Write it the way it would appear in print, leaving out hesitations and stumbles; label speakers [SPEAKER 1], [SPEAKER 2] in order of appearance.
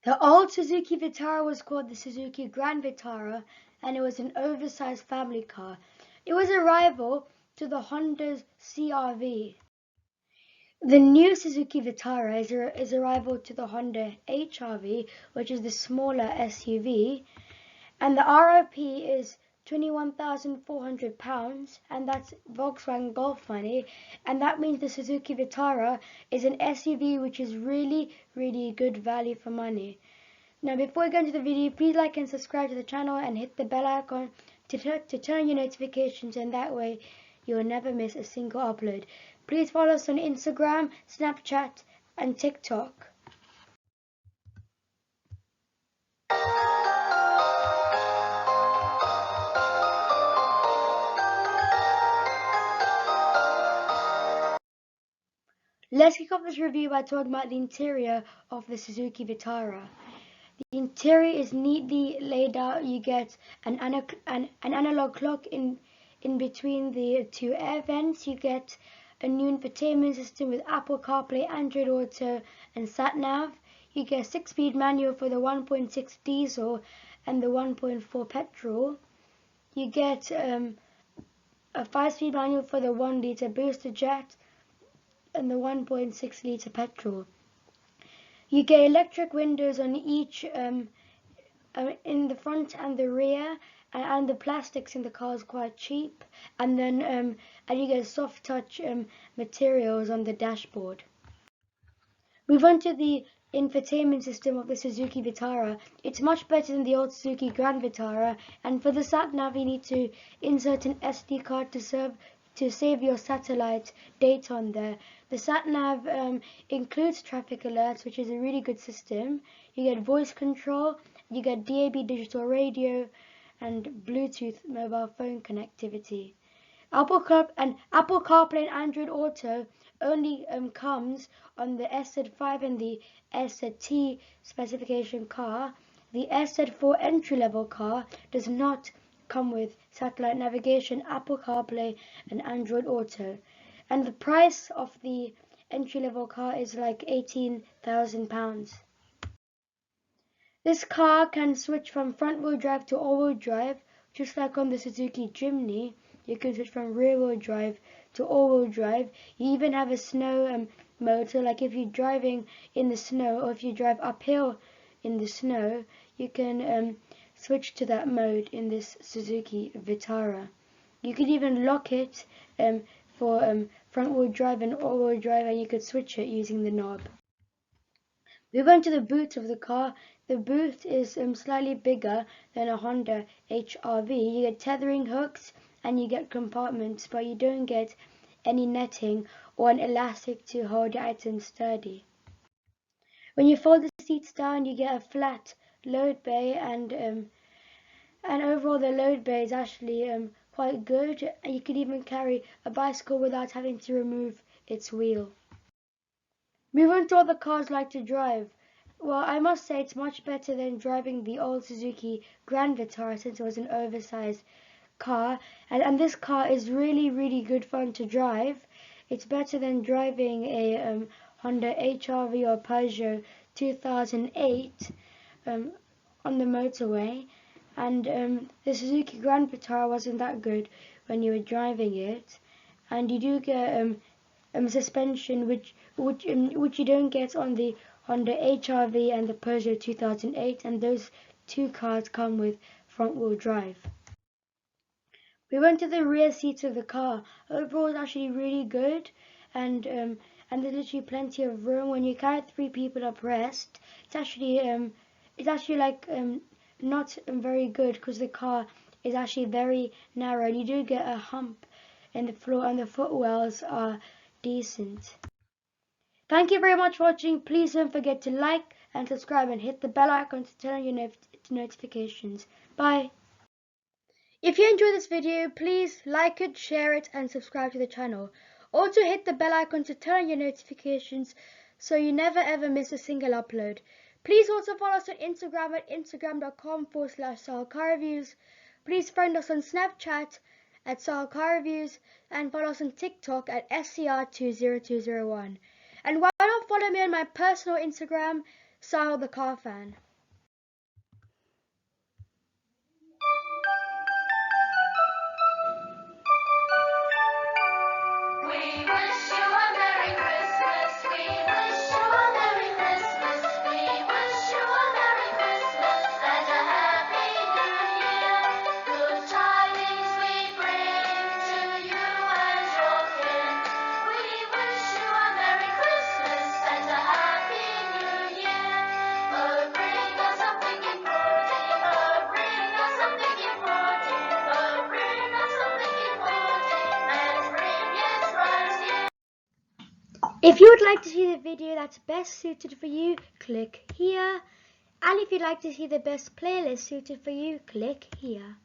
[SPEAKER 1] The old Suzuki Vitara was called the Suzuki Grand Vitara, and it was an oversized family car. It was a rival to the Honda's CR-V. The new Suzuki Vitara is a rival to the Honda HR-V, which is the smaller SUV, and the RRP is £21,400, and that's Volkswagen Golf money, and that means the Suzuki Vitara is an SUV which is really, really good value for money. Now, before we go into the video, please like and subscribe to the channel and hit the bell icon to turn on your notifications, and that way you will never miss a single upload. Please follow us on Instagram, Snapchat, and TikTok. Let's kick off this review by talking about the interior of the Suzuki Vitara. The interior is neatly laid out. You get an analog clock in between the two air vents. You get a new infotainment system with Apple CarPlay, Android Auto, and SatNav. You get a 6-speed manual for the 1.6 diesel and the 1.4 petrol. You get a 5-speed manual for the 1-litre booster jet and the 1.6 litre petrol. You get electric windows on each in the front and the rear, and the plastics in the car is quite cheap. And then and you get soft touch materials on the dashboard. Move on to the infotainment system of the Suzuki Vitara. It's much better than the old Suzuki Grand Vitara, and for the sat-nav you need to insert an SD card to save your satellite data on there. The sat-nav includes traffic alerts, which is a really good system. You get voice control, you get DAB digital radio, and Bluetooth mobile phone connectivity. Apple CarPlay and Android Auto only comes on the SZ5 and the SZT specification car. The SZ4 entry-level car does not come with satellite navigation, Apple CarPlay, and Android Auto. And the price of the entry-level car is like £18,000. This car can switch from front-wheel drive to all-wheel drive, just like on the Suzuki Jimny. You can switch from rear-wheel drive to all-wheel drive. You even have a snow mode, so like if you're driving in the snow or if you drive uphill in the snow, you can switch to that mode in this Suzuki Vitara. You could even lock it for front-wheel drive and all-wheel drive, and you could switch it using the knob. Move on to the boot of the car. The boot is slightly bigger than a Honda HR-V. You get tethering hooks and you get compartments, but you don't get any netting or an elastic to hold your items sturdy. When you fold the seats down, you get a flat load bay, and overall the load bay is actually quite good. You could even carry a bicycle without having to remove its wheel. Move on to what the cars like to drive. Well, I must say it's much better than driving the old Suzuki Grand Vitara, since it was an oversized car, and this car is really, really good fun to drive. It's better than driving a Honda HR-V or Peugeot 2008 on the motorway, and the Suzuki Grand Vitara wasn't that good when you were driving it, and you do get suspension which you don't get on the Honda HR-V and the Peugeot 2008, and those two cars come with front-wheel drive. We went to the rear seats of the car. Overall, it's actually really good, and there's literally plenty of room. When you carry 3 people abreast, it's actually like not very good, because the car is actually very narrow, and you do get a hump in the floor, and the footwells are decent. Thank you very much for watching. Please don't forget to like and subscribe and hit the bell icon to turn on your notifications. Bye. If you enjoyed this video, please like it, share it, and subscribe to the channel. Also hit the bell icon to turn on your notifications so you never ever miss a single upload. Please also follow us on Instagram at instagram.com/Sahilcarreviews. Please friend us on Snapchat at Sahilcarreviews, and follow us on TikTok at SCR20201. And why not follow me on my personal Instagram, Sahil the car fan. If you would like to see the video that's best suited for you, click here. And if you'd like to see the best playlist suited for you, click here.